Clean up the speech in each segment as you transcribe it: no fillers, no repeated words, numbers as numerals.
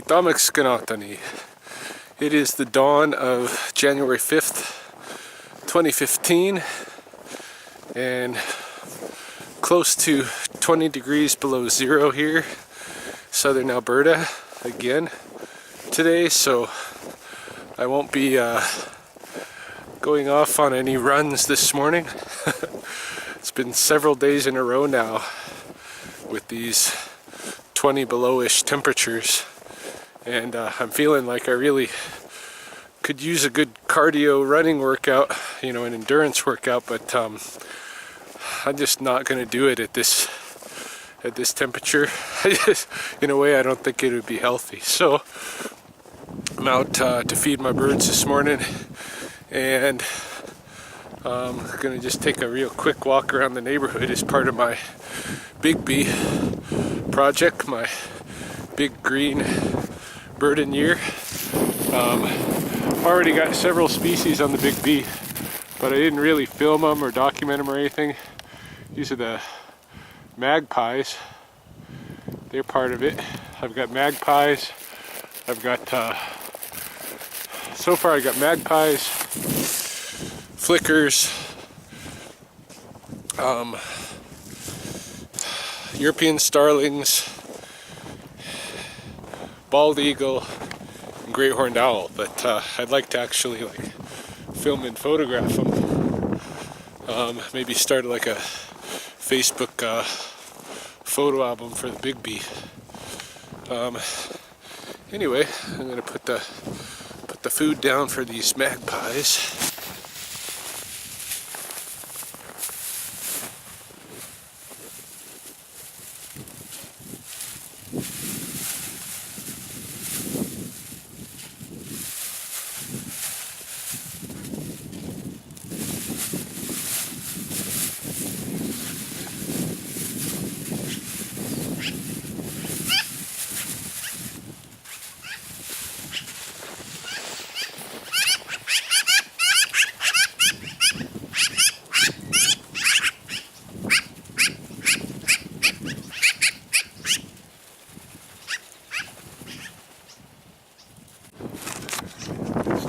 Damakskanautani. It is the dawn of January 5th, 2015, and close to 20 degrees below zero here, southern Alberta, again today, so I won't be going off on any runs this morning. It's been several days in a row now with these 20 below-ish temperatures, and I'm feeling like I really could use a good cardio running workout, you know, an endurance workout, but I'm just not going to do it at this temperature. In a way, I don't think it would be healthy. So I'm out to feed my birds this morning, and I'm going to just take a real quick walk around the neighborhood as part of my Bigby project, my big green bird in year. I've already got several species on the Bigby, but I didn't really film them or document them or anything. These are the magpies. They're part of it. I've got magpies. I've got, so far I got magpies, flickers, European starlings, bald eagle, and great horned owl, but I'd like to actually film and photograph them. Maybe start like a Facebook photo album for the Bigby. Anyway, I'm gonna put the food down for these magpies.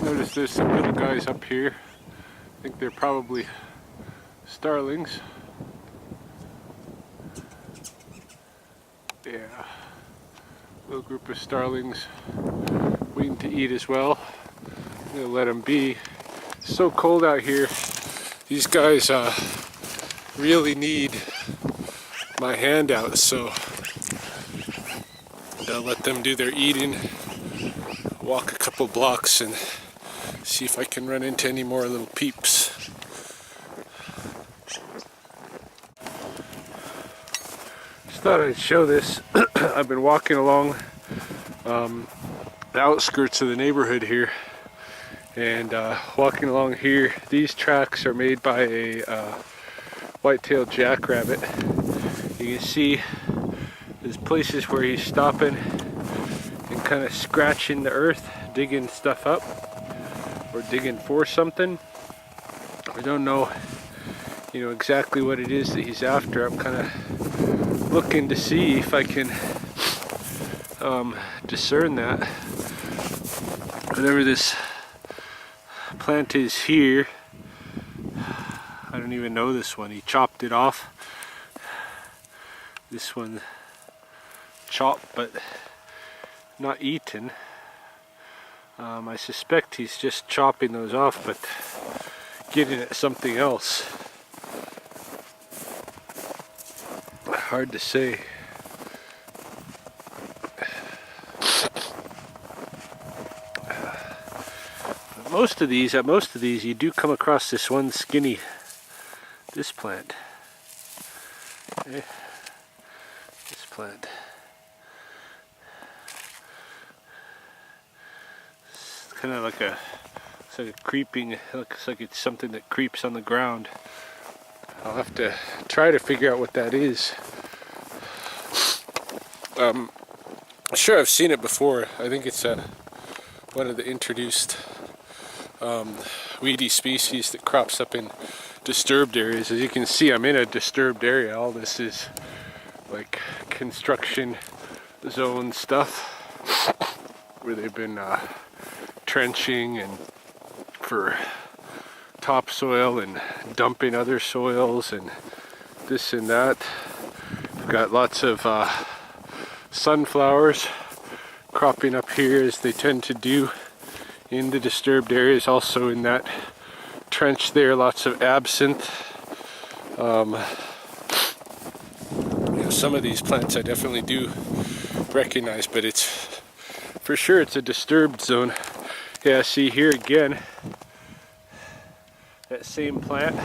Notice there's some little guys up here. I think they're probably starlings. Yeah, little group of starlings waiting to eat as well. I'm gonna let them be. It's so cold out here. These guys really need my handout, so I'll let them do their eating. Walk a couple blocks and see if I can run into any more little peeps. Just thought I'd show this. I've been walking along the outskirts of the neighborhood here, and walking along here. These tracks are made by a white-tailed jackrabbit. You can see there's places where he's stopping and kind of scratching the earth, digging stuff up, or digging for something. I don't know, you know, exactly what it is that he's after. I'm kind of looking to see if I can discern that. Whatever this plant is here, I don't even know this one. He chopped it off. This one chopped, but not eaten. I suspect he's just chopping those off, but getting at something else. Hard to say. Most of these, you do come across this one skinny, this plant. Okay. This plant. Kind of like it's like a creeping, looks like it's something that creeps on the ground. I'll have to try to figure out what that is. Sure, I've seen it before. I think it's one of the introduced weedy species that crops up in disturbed areas. As you can see, I'm in a disturbed area. All this is like construction zone stuff. where they've been trenching and for topsoil and dumping other soils and this and that. We've got lots of sunflowers cropping up here, as they tend to do in the disturbed areas. Also in that trench there, lots of absinthe. You know, some of these plants I definitely do recognize, but it's for sure it's a disturbed zone. Yeah, see here again, that same plant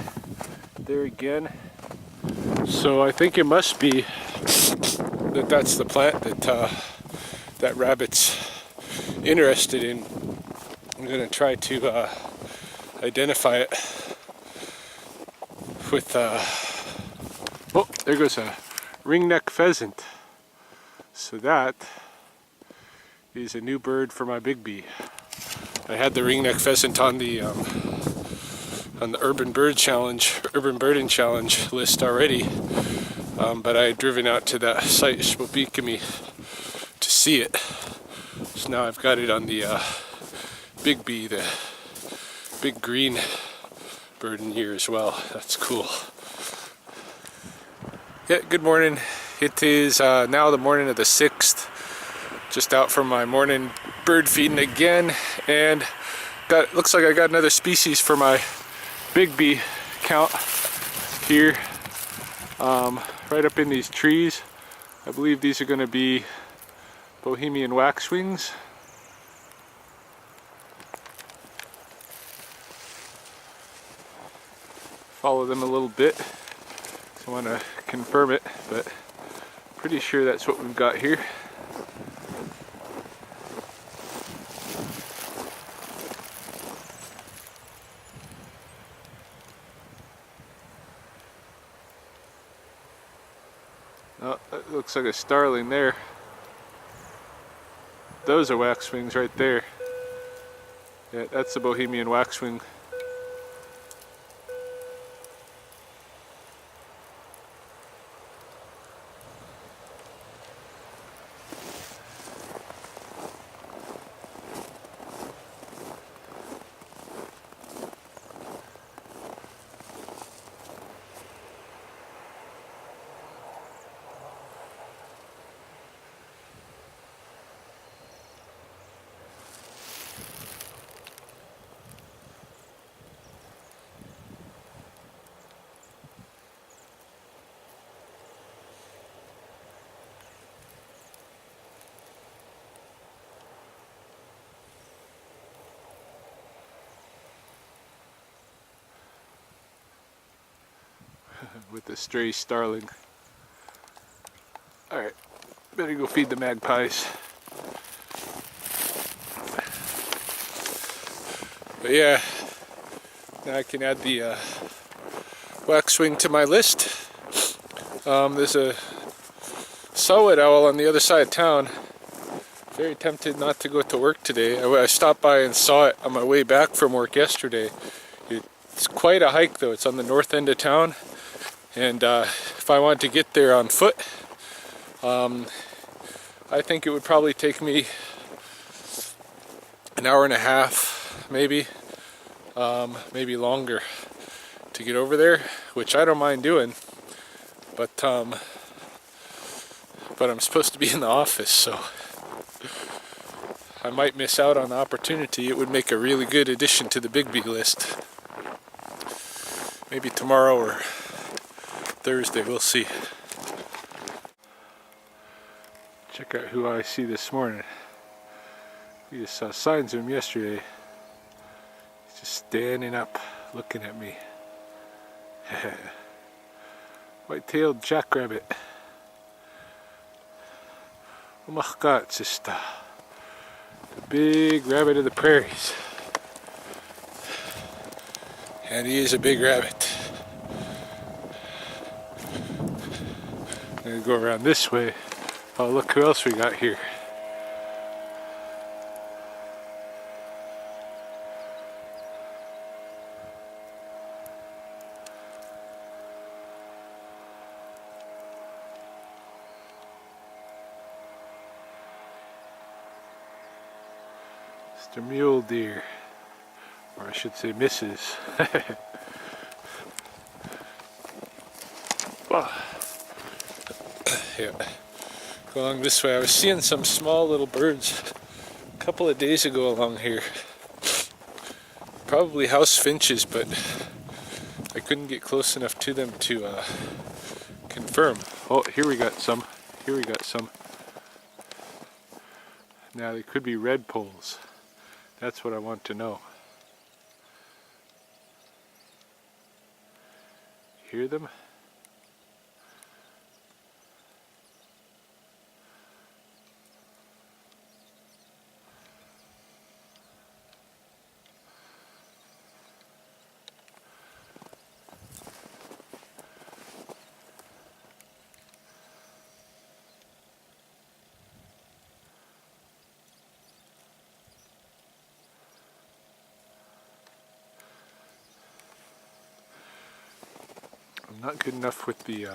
there again. So I think it must be that that's the plant that that rabbit's interested in. I'm gonna try to identify it with oh, there goes a ringneck pheasant. So that is a new bird for my Bigby. I had the ringneck pheasant on the urban birding challenge list already, but I had driven out to that site Bohemian to see it. So now I've got it on the Bigby, the big green bird in here as well. That's cool. Yeah, good morning. It is now the morning of the 6th. Just out from my morning bird feeding again, and looks like I got another species for my Bigby count here, right up in these trees. I believe these are going to be Bohemian waxwings. Follow them a little bit, so I want to confirm it, but pretty sure that's what we've got here. Oh, that looks like a starling there. Those are waxwings right there. Yeah, that's the Bohemian waxwing. With the stray starling. Alright, better go feed the magpies. But yeah, now I can add the waxwing to my list. There's a saw-whet owl on the other side of town. Very tempted not to go to work today. I stopped by and saw it on my way back from work yesterday. It's quite a hike though. It's on the north end of town. And if I wanted to get there on foot, I think it would probably take me an hour and a half, maybe longer to get over there, which I don't mind doing. But I'm supposed to be in the office, so I might miss out on the opportunity. It would make a really good addition to the Bigby list. Maybe tomorrow or Thursday, we'll see. Check out who I see this morning. We just saw signs of him yesterday. He's just standing up, looking at me. White-tailed jackrabbit. Oh my God, it's just the big rabbit of the prairies. And he is a big rabbit. I'm gonna go around this way. Oh, look who else we got here. Mr. Mule Deer, or I should say Mrs. Yeah. Go along this way. I was seeing some small little birds a couple of days ago along here. Probably house finches, but I couldn't get close enough to them to confirm. Oh, here we got some. Here we got some. Now they could be red poles. That's what I want to know. Hear them? I'm not good enough with the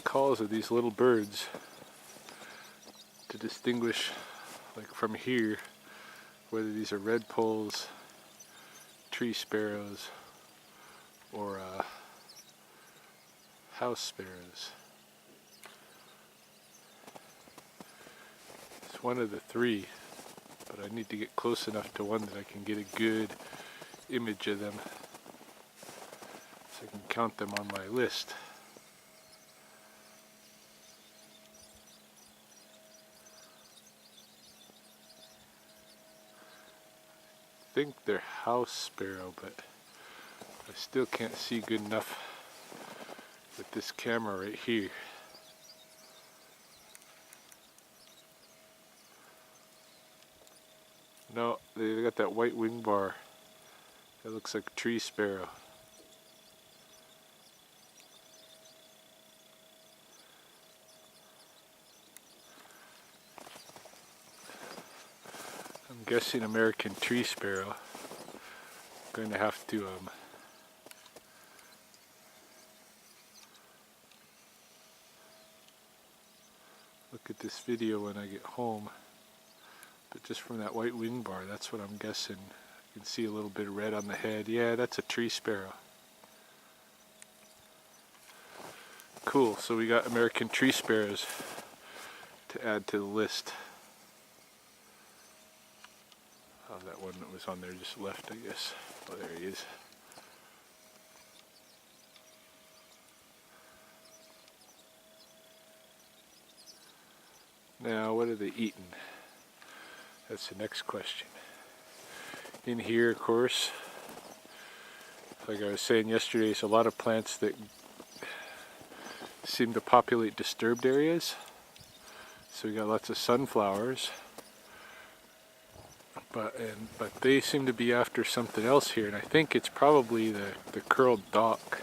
calls of these little birds to distinguish, like from here, whether these are red poles, tree sparrows, or house sparrows. It's one of the three, but I need to get close enough to one that I can get a good image of them, so I can count them on my list. I think they're house sparrow, but I still can't see good enough with this camera right here. No, they got that white wing bar. That looks like a tree sparrow. I'm guessing American tree sparrow. I'm going to have to look at this video when I get home. But just from that white wing bar, that's what I'm guessing. You can see a little bit of red on the head. Yeah, that's a tree sparrow. Cool, so we got American tree sparrows to add to the list. Oh, that one that was on there just left, I guess. Oh, there he is. Now, what are they eating? That's the next question. In here, of course, like I was saying yesterday, there's a lot of plants that seem to populate disturbed areas. So we got lots of sunflowers, but they seem to be after something else here, and I think it's probably the curled dock,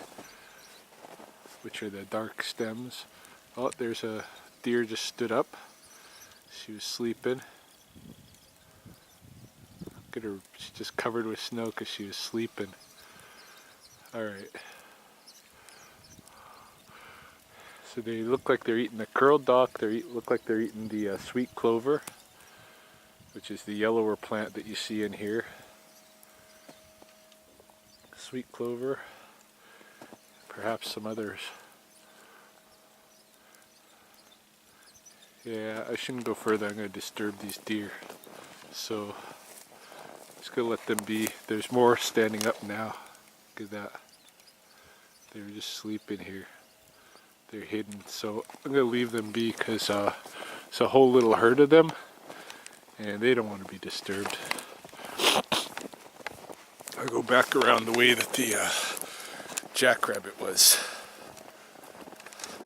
which are the dark stems. Oh, there's a deer just stood up. She was sleeping. Look at her, she's just covered with snow because she was sleeping. Alright. So they look like they're eating the curled dock. Look like they're eating the sweet clover, which is the yellower plant that you see in here. Sweet clover. Perhaps some others. Yeah, I shouldn't go further. I'm going to disturb these deer. So, just going to let them be. There's more standing up now. Look at that. They were just sleeping here. They're hidden. So, I'm going to leave them be because it's a whole little herd of them. And they don't want to be disturbed. I'll go back around the way that the jackrabbit was.